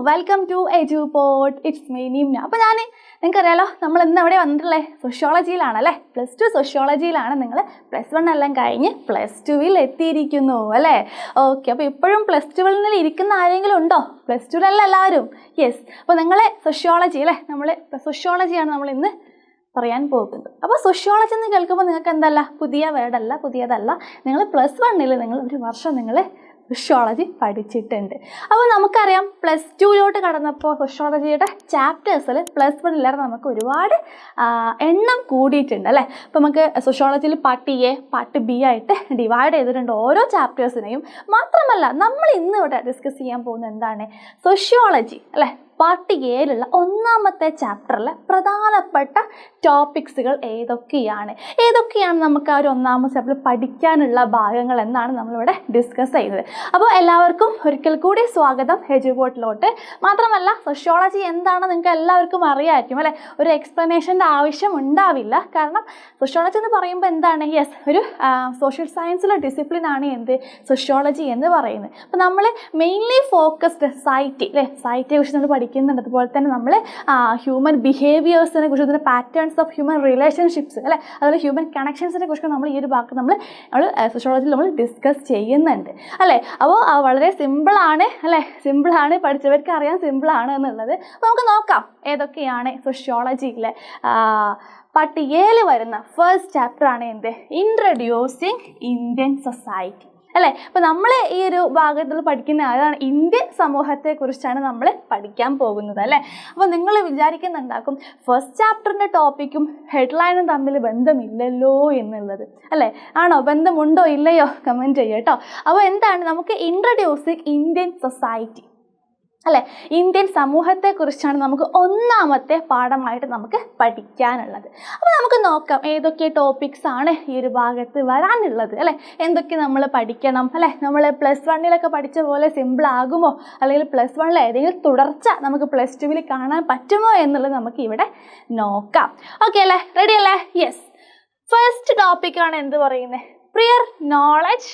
Welcome to Edupod. It's me Nimna. അപ്പോൾ നിങ്ങൾക്കറിയാലോ നമ്മൾ ഇന്ന് എവിടെ വന്നിട്ടുള്ളത്? സോഷ്യോളജിയിലാണല്ലേ. +2 സോഷ്യോളജിയിലാണ്. നിങ്ങൾ +1 എല്ലാം കഴിഞ്ഞ് +2 എത്തിയിരിക്കുന്നു അല്ലേ? ഓക്കെ, അപ്പോൾ ഇപ്പോഴും +2 ഇരിക്കുന്ന ആരെങ്കിലും ഉണ്ടോ? +2 എല്ലാവരും? യെസ്. അപ്പോൾ നിങ്ങളെ സോഷ്യോളജി അല്ലേ, നമ്മൾ സോഷ്യോളജിയാണ് നമ്മൾ ഇന്ന് പറയാൻ പോകുന്നത്. അപ്പോൾ സോഷ്യോളജി എന്ന് കേൾക്കുമ്പോൾ നിങ്ങൾക്ക് എന്തല്ല, പുതിയ വേർഡല്ല, പുതിയതല്ല. നിങ്ങൾ +1 നിങ്ങൾ ഒരു വർഷം നിങ്ങൾ സോഷ്യോളജി പഠിച്ചിട്ടുണ്ട്. അപ്പോൾ നമുക്കറിയാം +2 കടന്നപ്പോൾ സോഷ്യോളജിയുടെ ചാപ്റ്റേഴ്സിൽ +1 നമുക്ക് ഒരുപാട് എണ്ണം കൂടിയിട്ടുണ്ട് അല്ലേ. അപ്പോൾ നമുക്ക് സോഷ്യോളജിയിൽ പാർട്ട് എ പാർട്ട് ബി ആയിട്ട് ഡിവൈഡ് ചെയ്തിട്ടുണ്ട് ഓരോ ചാപ്റ്റേഴ്സിനെയും. മാത്രമല്ല നമ്മൾ ഇന്ന് ഇവിടെ ഡിസ്കസ് ചെയ്യാൻ പോകുന്നത് എന്താണ്? സോഷ്യോളജി അല്ലേ, പാർട്ട് എയിലുള്ള ഒന്നാമത്തെ ചാപ്റ്ററിലെ പ്രധാനപ്പെട്ട ടോപ്പിക്സുകൾ ഏതൊക്കെയാണ് നമുക്ക് ആ ഒരു ഒന്നാമത്തെ ചാപ്റ്ററിൽ പഠിക്കാനുള്ള ഭാഗങ്ങൾ എന്നാണ് നമ്മളിവിടെ ഡിസ്കസ് ചെയ്യുന്നത്. അപ്പോൾ എല്ലാവർക്കും ഒരിക്കൽ കൂടി സ്വാഗതം എജുപോഡിലോട്ട്. മാത്രമല്ല സോഷ്യോളജി എന്താണെന്ന് നിങ്ങൾക്ക് എല്ലാവർക്കും അറിയാമായിരിക്കും അല്ലേ. ഒരു എക്സ്പ്ലനേഷൻ്റെ ആവശ്യം ഉണ്ടാവില്ല. കാരണം സോഷ്യോളജി എന്ന് പറയുമ്പോൾ എന്താണ്, യെസ്, ഒരു സോഷ്യൽ സയൻസിലെ ഡിസിപ്ലിനാണ് എന്ത് സോഷ്യോളജി എന്ന് പറയുന്നത്. അപ്പോൾ നമ്മൾ മെയിൻലി ഫോക്കസ്ഡ് സൊസൈറ്റി അല്ലേ, സൊസൈറ്റിയെ കുറിച്ച് നമ്മൾ പഠിക്കുന്നുണ്ട്. അതുപോലെ തന്നെ നമ്മൾ ഹ്യൂമൻ ബിഹേവിയേഴ്സിനെ കുറിച്ച്, പാറ്റേൺസ് ഓഫ് ഹ്യൂമൻ റിലേഷൻഷിപ്സ് അല്ലേ, അതുപോലെ ഹ്യൂമൻ കണക്ഷൻസിനെ കുറിച്ച് നമ്മൾ ഈ ഒരു ഭാഗത്ത് നമ്മൾ സോഷ്യോളജിയിൽ നമ്മൾ ഡിസ്കസ് ചെയ്യുന്നുണ്ട് അല്ലേ. അപ്പോൾ വളരെ സിമ്പിളാണ് അല്ലേ, സിമ്പിളാണ്, പഠിച്ചവർക്ക് അറിയാൻ സിമ്പിളാണ് എന്നുള്ളത്. അപ്പോൾ നമുക്ക് നോക്കാം ഏതൊക്കെയാണ് സോഷ്യോളജിയിലെ പാർട്ട് എയിൽ വരുന്ന ഫസ്റ്റ് ചാപ്റ്ററാണ് എന്ത്, ഇൻട്രൊഡ്യൂസിങ് ഇന്ത്യൻ സൊസൈറ്റി അല്ലേ. അപ്പോൾ നമ്മൾ ഈ ഒരു ഭാഗത്തിൽ പഠിക്കുന്ന അതാണ് ഇന്ത്യൻ സമൂഹത്തെക്കുറിച്ചാണ് നമ്മൾ പഠിക്കാൻ പോകുന്നത് അല്ലേ. അപ്പോൾ നിങ്ങൾ വിചാരിക്കുന്നുണ്ടാക്കും ഫസ്റ്റ് ചാപ്റ്ററിൻ്റെ ടോപ്പിക്കും ഹെഡ്ലൈനും തമ്മിൽ ബന്ധമില്ലല്ലോ എന്നുള്ളത് അല്ലേ. ആണോ? ബന്ധമുണ്ടോ ഇല്ലയോ? കമൻറ്റ് ചെയ്യുക കേട്ടോ. അപ്പോൾ എന്താണ്, നമുക്ക് ഇൻട്രൊഡ്യൂസിങ് ഇന്ത്യൻ സൊസൈറ്റി അല്ലേ, ഇന്ത്യൻ സമൂഹത്തെക്കുറിച്ചാണ് നമുക്ക് ഒന്നാമത്തെ പാഠമായിട്ട് നമുക്ക് പഠിക്കാനുള്ളത്. അപ്പോൾ നമുക്ക് നോക്കാം ഏതൊക്കെ ടോപ്പിക്സ് ആണ് ഈ ഒരു ഭാഗത്ത് വരാനുള്ളത് അല്ലേ, എന്തൊക്കെ നമ്മൾ പഠിക്കണം അല്ലേ. നമ്മൾ +1 പഠിച്ച പോലെ സിമ്പിൾ ആകുമോ, അല്ലെങ്കിൽ +1 ഏതെങ്കിലും തുടർച്ച നമുക്ക് +2 കാണാൻ പറ്റുമോ എന്നുള്ളത് നമുക്ക് ഇവിടെ നോക്കാം. ഓക്കെ അല്ലേ, റെഡി അല്ലേ? യെസ്. ഫസ്റ്റ് ടോപ്പിക്കാണ് എന്ത് പറയുന്നത്, prior knowledge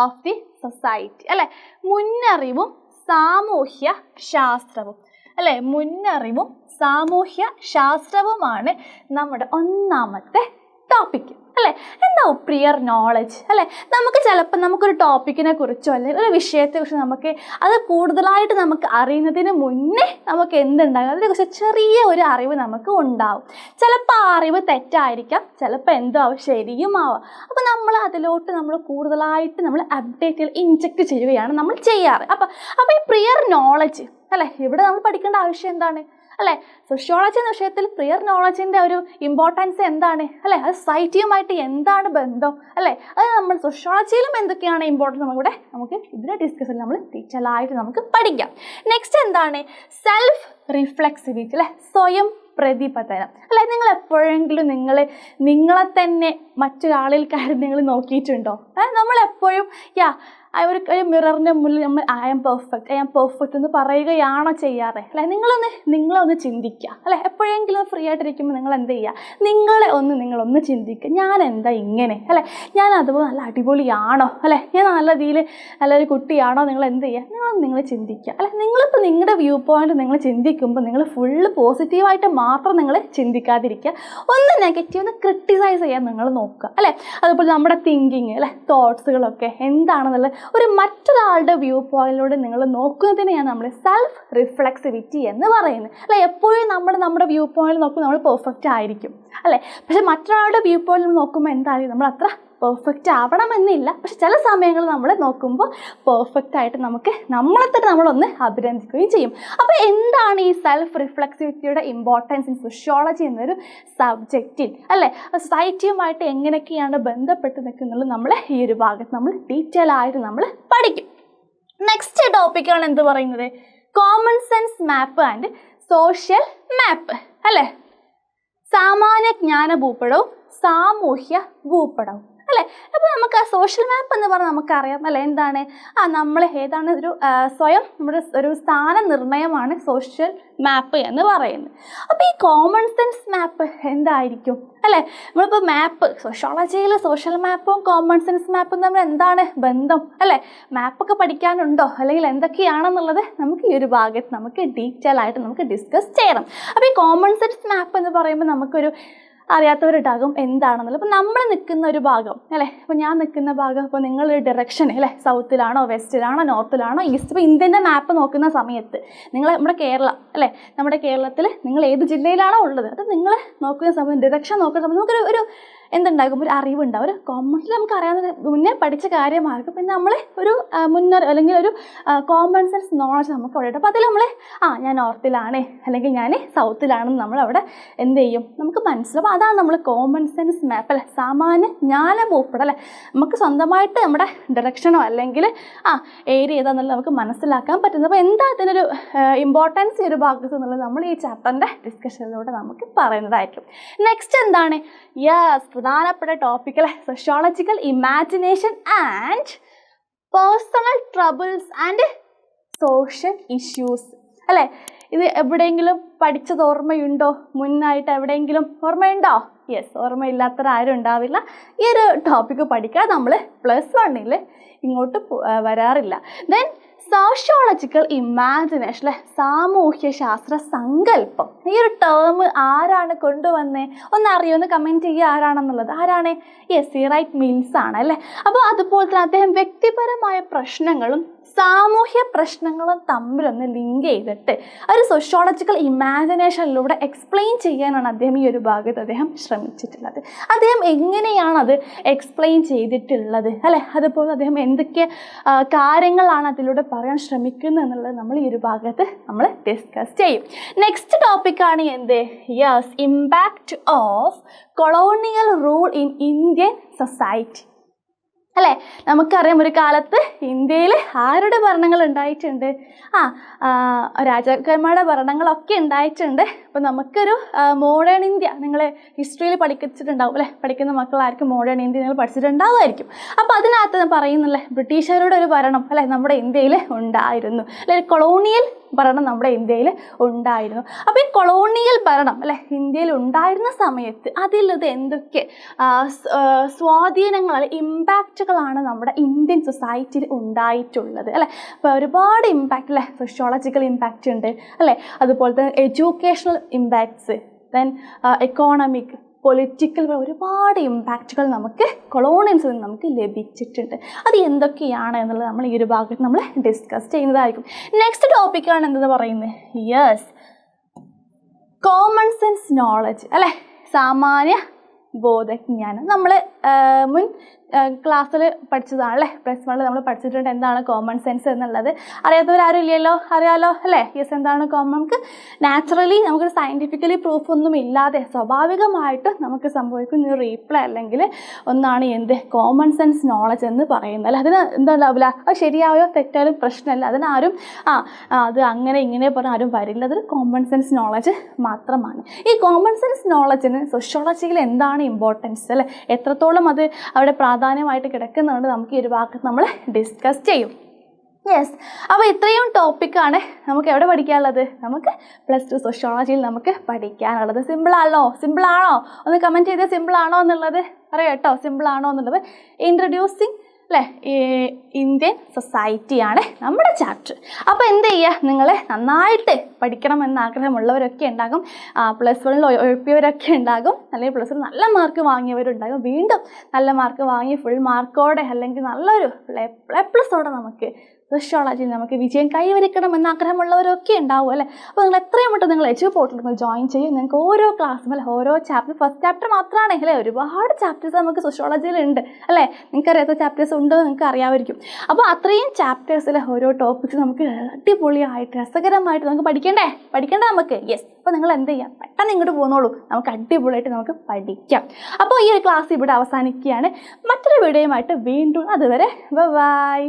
of the society അല്ലേ, മുന്നറിവും സാമൂഹ്യ ശാസ്ത്രവും അല്ലേ. മുന്നറിവും സാമൂഹ്യ ശാസ്ത്രവുമാണ് നമ്മുടെ ഒന്നാമത്തെ ടോപ്പിക്ക് അല്ലേ. എന്താവും പ്രിയർ നോളജ് അല്ലേ. നമുക്ക് ചിലപ്പോൾ നമുക്കൊരു ടോപ്പിക്കിനെ കുറിച്ചോ അല്ലെങ്കിൽ ഒരു വിഷയത്തെക്കുറിച്ച് നമുക്ക് അത് കൂടുതലായിട്ട് നമുക്ക് അറിയുന്നതിന് മുന്നേ നമുക്ക് എന്തുണ്ടാകും, അതിനെക്കുറിച്ച് ചെറിയ ഒരു അറിവ് നമുക്ക് ഉണ്ടാവും. ചിലപ്പോൾ ആ അറിവ് തെറ്റായിരിക്കാം, ചിലപ്പോൾ എന്താവും ശരിയുമാവാം. അപ്പോൾ നമ്മൾ അതിലോട്ട് നമ്മൾ കൂടുതലായിട്ട് നമ്മൾ അപ്ഡേറ്റുകൾ ഇൻജെക്റ്റ് ചെയ്യുകയാണ് നമ്മൾ ചെയ്യാറ്. അപ്പോൾ ഈ പ്രിയർ നോളജ് അല്ലേ, ഇവിടെ നമ്മൾ പഠിക്കേണ്ട ആവശ്യം എന്താണ് അല്ലേ. സോഷ്യോളജി എന്ന വിഷയത്തിൽ പ്രിയർ നോളജിൻ്റെ ഒരു ഇമ്പോർട്ടൻസ് എന്താണ് അല്ലേ, അത് സൊസൈറ്റിയുമായിട്ട് എന്താണ് ബന്ധം അല്ലേ, അത് നമ്മൾ സോഷ്യോളജിയിലും എന്തൊക്കെയാണ് ഇമ്പോർട്ടൻസ് നമുക്ക് ഇതിനെ ഡിസ്കസ് ചെയ്ത് നമ്മൾ ഡീറ്റെയിലായിട്ട് നമുക്ക് പഠിക്കാം. നെക്സ്റ്റ് എന്താണ്, സെൽഫ് റിഫ്ലെക്സിവിറ്റി അല്ലേ, സ്വയം പ്രതിപതനം അല്ലെ. നിങ്ങൾ എപ്പോഴെങ്കിലും നിങ്ങളെ തന്നെ മറ്റൊരാളിൽ കാര്യം നിങ്ങൾ നോക്കിയിട്ടുണ്ടോ? നമ്മളെപ്പോഴും ഒരു മിററിൻ്റെ മുന്നിൽ നമ്മൾ ഐ ആം പെർഫെക്റ്റ് എന്ന് പറയുകയാണോ ചെയ്യാറ് അല്ലേ. നിങ്ങളൊന്ന് ചിന്തിക്കുക അല്ലേ. എപ്പോഴെങ്കിലും ഫ്രീ ആയിട്ടിരിക്കുമ്പോൾ നിങ്ങൾ എന്ത് ചെയ്യുക, നിങ്ങളൊന്ന് ചിന്തിക്കുക, ഞാൻ എന്താ ഇങ്ങനെ അല്ലേ, ഞാൻ അതുപോലെ നല്ല അടിപൊളിയാണോ അല്ലേ, ഞാൻ നല്ല രീതിയിൽ നല്ലൊരു കുട്ടിയാണോ, നിങ്ങൾ എന്ത് ചെയ്യുക, നിങ്ങൾ ചിന്തിക്കുക അല്ലേ. നിങ്ങളിപ്പോൾ നിങ്ങളുടെ വ്യൂ പോയിന്റ് നിങ്ങൾ ചിന്തിക്കുമ്പോൾ നിങ്ങൾ ഫുള്ള് പോസിറ്റീവായിട്ട് മാത്രം നിങ്ങൾ ചിന്തിക്കാതിരിക്കുക, ഒന്ന് നെഗറ്റീവ് ഒന്ന് ക്രിട്ടിസൈസ് ചെയ്യാൻ നിങ്ങൾ നോക്കുക അല്ലേ. അതുപോലെ നമ്മുടെ തിങ്കിങ് അല്ലേ, തോട്ട്സുകളൊക്കെ എന്താണെന്നുള്ളത് ഒരു മറ്റൊരാളുടെ വ്യൂ പോയിന്റിലൂടെ നിങ്ങൾ നോക്കുന്നതിനെയാണ് നമ്മൾ സെൽഫ് റിഫ്ലെക്സിവിറ്റി എന്ന് പറയുന്നത് അല്ലേ. എപ്പോഴും നമ്മുടെ വ്യൂ പോയിന്റിൽ നോക്കുമ്പോൾ നമ്മൾ പെർഫെക്റ്റ് ആയിരിക്കും അല്ലേ. പക്ഷെ മറ്റൊരാളുടെ വ്യൂ പോയിന്റിൽ നോക്കുമ്പോൾ എന്തായിരിക്കും, നമ്മൾ അത്ര പെർഫെക്റ്റ് ആവണമെന്നില്ല. പക്ഷെ ചില സമയങ്ങളിൽ നമ്മൾ നോക്കുമ്പോൾ പെർഫെക്റ്റ് ആയിട്ട് നമ്മളെ തന്നെ നമ്മളൊന്ന് അഭിനന്ദിക്കുകയും ചെയ്യും. അപ്പോൾ എന്താണ് ഈ സെൽഫ് റിഫ്ലെക്സിവിറ്റിയുടെ ഇമ്പോർട്ടൻസ് ഇൻ സോഷ്യോളജി എന്നൊരു സബ്ജക്റ്റിൽ അല്ലേ, സൊസൈറ്റിയുമായിട്ട് എങ്ങനെയൊക്കെയാണ് ബന്ധപ്പെട്ട് നിൽക്കുന്നത് നമ്മൾ ഈ ഒരു ഭാഗത്ത് നമ്മൾ ഡീറ്റെയിൽ ആയിട്ട് നമ്മൾ പഠിക്കും. നെക്സ്റ്റ് ടോപ്പിക്കാണ് എന്ത് പറയുന്നത്, common sense map and social മാപ്പ് അല്ലേ. സാമാന്യ ജ്ഞാന ഭൂപടവും സാമൂഹ്യ ഭൂപടവും അല്ലേ? അപ്പോൾ നമുക്ക് ആ സോഷ്യൽ മാപ്പ് എന്ന് പറഞ്ഞാൽ നമുക്കറിയാം അല്ലേ, എന്താണ് നമ്മൾ ഏതാണ് ഒരു സ്വയം നമ്മുടെ ഒരു സ്ഥാന നിർണ്ണയമാണ് സോഷ്യൽ മാപ്പ് എന്ന് പറയുന്നത്. അപ്പോൾ ഈ കോമൺ സെൻസ് മാപ്പ് എന്തായിരിക്കും അല്ലേ? നമ്മളിപ്പോൾ മാപ്പ് സോഷ്യോളജിയിൽ സോഷ്യൽ മാപ്പും കോമൺ സെൻസ് മാപ്പും തമ്മിൽ എന്താണ് ബന്ധം അല്ലേ? മാപ്പൊക്കെ പഠിക്കാനുണ്ടോ അല്ലെങ്കിൽ എന്തൊക്കെയാണെന്നുള്ളത് നമുക്ക് ഈ ഒരു ഭാഗത്ത് നമുക്ക് ഡീറ്റെയിൽ ആയിട്ട് നമുക്ക് ഡിസ്കസ് ചെയ്യണം. അപ്പോൾ ഈ കോമൺ സെൻസ് മാപ്പ് എന്ന് പറയുമ്പോൾ നമുക്കൊരു അറിയാത്തവരുണ്ടാകും എന്താണെന്നുള്ളത്. ഇപ്പോൾ നമ്മൾ നിൽക്കുന്ന ഒരു ഭാഗം അല്ലേ, ഇപ്പോൾ ഞാൻ നിൽക്കുന്ന ഭാഗം, ഇപ്പോൾ നിങ്ങളൊരു ഡയറക്ഷൻ അല്ലേ, സൗത്തിലാണോ വെസ്റ്റിലാണോ നോർത്തിലാണോ ഈസ്റ്റ്, ഇപ്പോൾ ഇന്ത്യൻ്റെ മാപ്പ് നോക്കുന്ന സമയത്ത് നിങ്ങൾ നമ്മുടെ കേരളം അല്ലേ, നമ്മുടെ കേരളത്തിൽ നിങ്ങൾ ഏത് ജില്ലയിലാണോ ഉള്ളത് അത് നിങ്ങൾ നോക്കുന്ന സമയത്ത് ഡയറക്ഷൻ നോക്കുന്ന സമയത്ത് നമുക്കൊരു ഒരു എന്തുണ്ടാകും, ഒരു അറിവുണ്ടാകും. ഒരു കോമൺലി നമുക്ക് അറിയാവുന്ന മുന്നേ പഠിച്ച കാര്യമായിരിക്കും, പിന്നെ നമ്മൾ ഒരു അല്ലെങ്കിൽ ഒരു കോമൺ സെൻസ് നോളജ് നമുക്ക് അവിടെ ഉണ്ട്. അപ്പോൾ അതിൽ നമ്മൾ ഞാൻ നോർത്തിലാണ് അല്ലെങ്കിൽ ഞാൻ സൗത്തിലാണെന്ന് നമ്മളവിടെ എന്ത് ചെയ്യും, നമുക്ക് മനസ്സിലാവും. അതാണ് നമ്മൾ കോമൺ സെൻസ് മാപ്പ് അല്ലേ, സാമാന്യ ജ്ഞാനഭൂപ്പടം അല്ലേ. നമുക്ക് സ്വന്തമായിട്ട് നമ്മുടെ ഡയറക്ഷനോ അല്ലെങ്കിൽ ഏരിയ ഏതാണെന്നുള്ളത് നമുക്ക് മനസ്സിലാക്കാൻ പറ്റുന്നത്. അപ്പോൾ എന്താ ഇതിനൊരു ഇമ്പോർട്ടൻസ് ഈ ഒരു ഭാഗത്ത് എന്നുള്ളത് നമ്മൾ ഈ ചാപ്റ്ററിൻ്റെ ഡിസ്കഷനിലൂടെ നമുക്ക് പറയുന്നതായിരിക്കും. നെക്സ്റ്റ് എന്താണ്, പ്രധാനപ്പെട്ട ടോപ്പിക് അല്ലേ, sociological imagination and personal troubles and social issues അല്ലേ. ഇത് എവിടെയെങ്കിലും പഠിച്ചത് ഓർമ്മയുണ്ടോ? മുന്നായിട്ട് എവിടെയെങ്കിലും ഓർമ്മയുണ്ടോ? യെസ്, ഓർമ്മയില്ലാത്തവരാരും ഉണ്ടാവില്ല. ഈ ഒരു ടോപ്പിക്ക് പഠിക്കാൻ നമ്മൾ +1 ഇങ്ങോട്ട് വരാറില്ല. ദെൻ സോഷ്യോളജിക്കൽ ഇമാജിനേഷൻ അല്ലേ, സാമൂഹ്യ ശാസ്ത്ര സങ്കല്പം. ഈ ഒരു ടേം ആരാണ് കൊണ്ടുവന്നേ ഒന്നറിയോ, ഒന്ന് കമൻറ്റ് ചെയ്യുക ആരാണെന്നുള്ളത്. ആരാണ്? യെസ്, റൈറ്റ് മിൽസ് ആണ് അല്ലേ. അപ്പോൾ അതുപോലെ തന്നെ അദ്ദേഹം വ്യക്തിപരമായ പ്രശ്നങ്ങളും സാമൂഹ്യ പ്രശ്നങ്ങളും തമ്മിലൊന്ന് ലിങ്ക് ചെയ്തിട്ട് ഒരു സോഷ്യോളജിക്കൽ ഇമാജിനേഷനിലൂടെ എക്സ്പ്ലെയിൻ ചെയ്യാനാണ് അദ്ദേഹം ഈ ഒരു ഭാഗത്ത് അദ്ദേഹം ശ്രമിച്ചിട്ടുള്ളത്. അദ്ദേഹം എങ്ങനെയാണ് അത് എക്സ്പ്ലെയിൻ ചെയ്തിട്ടുള്ളത് അല്ലേ, അതുപോലെ അദ്ദേഹം എന്തൊക്കെ കാര്യങ്ങളാണ് അതിലൂടെ പറയാൻ ശ്രമിക്കുന്നത് എന്നുള്ളത് നമ്മൾ ഈ ഒരു ഭാഗത്ത് നമ്മൾ ഡിസ്കസ് ചെയ്യും. നെക്സ്റ്റ് ടോപ്പിക്കാണ് എന്ത്? Yes, impact of colonial rule in Indian society അല്ലേ. നമുക്കറിയാം ഒരു കാലത്ത് ഇന്ത്യയിൽ ആരുടെ ഭരണങ്ങൾ ഉണ്ടായിട്ടുണ്ട്? രാജാക്കന്മാരുടെ ഭരണങ്ങളൊക്കെ ഉണ്ടായിട്ടുണ്ട്. അപ്പോൾ നമുക്കൊരു മോഡേൺ ഇന്ത്യ നിങ്ങൾ ഹിസ്റ്ററിയിൽ പഠിച്ചിട്ടുണ്ടാവും അല്ലേ, പഠിക്കുന്ന മക്കളായിരിക്കും മോഡേൺ ഇന്ത്യ നിങ്ങൾ പഠിച്ചിട്ടുണ്ടാവുമായിരിക്കും. അപ്പോൾ അതിനകത്ത് പറയുന്നില്ലേ, ബ്രിട്ടീഷുകാരുടെ ഒരു ഭരണം അല്ലേ നമ്മുടെ ഇന്ത്യയിൽ ഉണ്ടായിരുന്നു അല്ലെ, കൊളോണിയൽ ഭരണം നമ്മുടെ ഇന്ത്യയിൽ ഉണ്ടായിരുന്നു. അപ്പോൾ ഈ കൊളോണിയൽ ഭരണം അല്ലേ ഇന്ത്യയിൽ ഉണ്ടായിരുന്ന സമയത്ത് അതിലത് എന്തൊക്കെ സ്വാധീനങ്ങൾ ഇമ്പാക്റ്റുകളാണ് നമ്മുടെ ഇന്ത്യൻ സൊസൈറ്റിയിൽ ഉണ്ടായിട്ടുള്ളത് അല്ലേ. അപ്പോൾ ഒരുപാട് ഇമ്പാക്റ്റ് അല്ലേ, സോഷ്യോളജിക്കൽ ഇമ്പാക്റ്റ് ഉണ്ട് അല്ലേ, അതുപോലെ തന്നെ educational impacts, then economic, political, ഒരുപാട് ഇമ്പാക്റ്റുകൾ നമുക്ക് കൊളോണിയൽസിൽ നിന്ന് നമുക്ക് ലഭിച്ചിട്ടുണ്ട്. അത് എന്തൊക്കെയാണ് എന്നുള്ളത് നമ്മൾ ഈ ഒരു ഭാഗത്ത് നമ്മൾ ഡിസ്കസ് ചെയ്യുന്നതായിരിക്കും. നെക്സ്റ്റ് ടോപ്പിക്കാണ് എന്തെന്ന് പറയുന്നത്? യെസ്, കോമൺ സെൻസ് നോളജ് അല്ലേ, സാമാന്യ ബോധജ്ഞാനം. നമ്മൾ മുൻ ക്ലാസ്സിൽ പഠിച്ചതാണ് അല്ലേ, +1 നമ്മൾ പഠിച്ചിട്ടുണ്ട് എന്താണ് കോമൺ സെൻസ് എന്നുള്ളത്. അറിയാത്തവരാരും ഇല്ലല്ലോ, അറിയാലോ അല്ലേ. യെസ്, എന്താണ് നമുക്ക് നാച്ചുറലി നമുക്കൊരു സയൻറ്റിഫിക്കലി പ്രൂഫ് ഒന്നും ഇല്ലാതെ സ്വാഭാവികമായിട്ട് നമുക്ക് സംഭവിക്കുന്ന റീപ്ലൈ അല്ലെങ്കിൽ ഒന്നാണ് എന്ത് കോമൺ സെൻസ് നോളജ് എന്ന് പറയുന്നത് അല്ലേ. അതിന് എന്താ ഉണ്ടാവില്ല, അത് ശരിയായോ തെറ്റായാലും പ്രശ്നമല്ല, അതിനാരും അത് അങ്ങനെ ഇങ്ങനെ പറഞ്ഞാൽ ആരും വരില്ല. അതൊരു കോമൺ സെൻസ് നോളജ് മാത്രമാണ്. ഈ കോമൺ സെൻസ് നോളജിന് സോഷ്യോളജിയിൽ എന്താണ് ഇമ്പോർട്ടൻസ് അല്ലേ, എത്രത്തോളം അത് അവിടെ പ്രാധാന്യമായിട്ട് കിടക്കുന്നുണ്ട് നമുക്ക് ഈ ഒരു ഭാഗത്ത് നമ്മൾ ഡിസ്കസ് ചെയ്യും. യെസ്, അപ്പോൾ ഇത്രയും ടോപ്പിക്കാണ് നമുക്ക് എവിടെ പഠിക്കാനുള്ളത്, നമുക്ക് +2 സോഷ്യോളജിയിൽ നമുക്ക് പഠിക്കാനുള്ളത്. സിമ്പിളാണോ? ഒന്ന് കമൻറ്റ് ചെയ്ത് സിമ്പിളാണോ എന്നുള്ളത് പറയാം കേട്ടോ, സിമ്പിളാണോ എന്നുള്ളത്. ഇൻട്രൊഡ്യൂസിങ് അല്ലേ ഇന്ത്യൻ സൊസൈറ്റിയാണ് നമ്മുടെ ചാപ്റ്റർ. അപ്പോൾ എന്ത് ചെയ്യുക, നിങ്ങൾ നന്നായിട്ട് പഠിക്കണമെന്ന് ആഗ്രഹമുള്ളവരൊക്കെ ഉണ്ടാകും, +1 ഉഴപ്പിയവരൊക്കെ ഉണ്ടാകും, അല്ലെങ്കിൽ +1 നല്ല മാർക്ക് വാങ്ങിയവരുണ്ടാകും, വീണ്ടും നല്ല മാർക്ക് വാങ്ങി ഫുൾ മാർക്കോടെ അല്ലെങ്കിൽ നല്ലൊരു +ഓടെ നമുക്ക് സോഷ്യോളജി നമുക്ക് വിജയം കൈവരിക്കണമെന്ന് ആഗ്രഹമുള്ളവരൊക്കെ ഉണ്ടാവും അല്ലേ. അപ്പോൾ നിങ്ങൾ എത്രയും പെട്ടെന്ന് നിങ്ങൾ എച്ച് പോർട്ടൽ നിങ്ങൾ ജോയിൻ ചെയ്യും. നിങ്ങൾക്ക് ഓരോ ക്ലാസ്സും അല്ലെ ഓരോ ചാപ്റ്റർ, ഫസ്റ്റ് ചാപ്റ്റർ മാത്രമാണ് അല്ലേ, ഒരുപാട് ചാപ്റ്റേഴ്സ് നമുക്ക് സോഷ്യോളജിയിൽ ഉണ്ട് അല്ലേ. നിങ്ങൾക്ക് അറിയാത്ത ചാപ്റ്റേഴ്സ് ഉണ്ടോ നിങ്ങൾക്ക് അറിയാമായിരിക്കും. അപ്പോൾ അത്രയും ചാപ്റ്റേഴ്സിലെ ഓരോ ടോപ്പിക്സ് നമുക്ക് അടിപൊളിയായിട്ട് രസകരമായിട്ട് നമുക്ക് പഠിക്കണ്ടേ നമുക്ക്. യെസ്, അപ്പോൾ നിങ്ങൾ എന്ത് ചെയ്യാം, പെട്ടെന്ന് ഇങ്ങോട്ട് പോന്നോളൂ, നമുക്ക് അടിപൊളിയായിട്ട് നമുക്ക് പഠിക്കാം. അപ്പോൾ ഈ ഒരു ക്ലാസ് ഇവിടെ അവസാനിക്കുകയാണ്. മറ്റൊരു വീഡിയോയുമായിട്ട് വീണ്ടും, അതുവരെ ബൈ.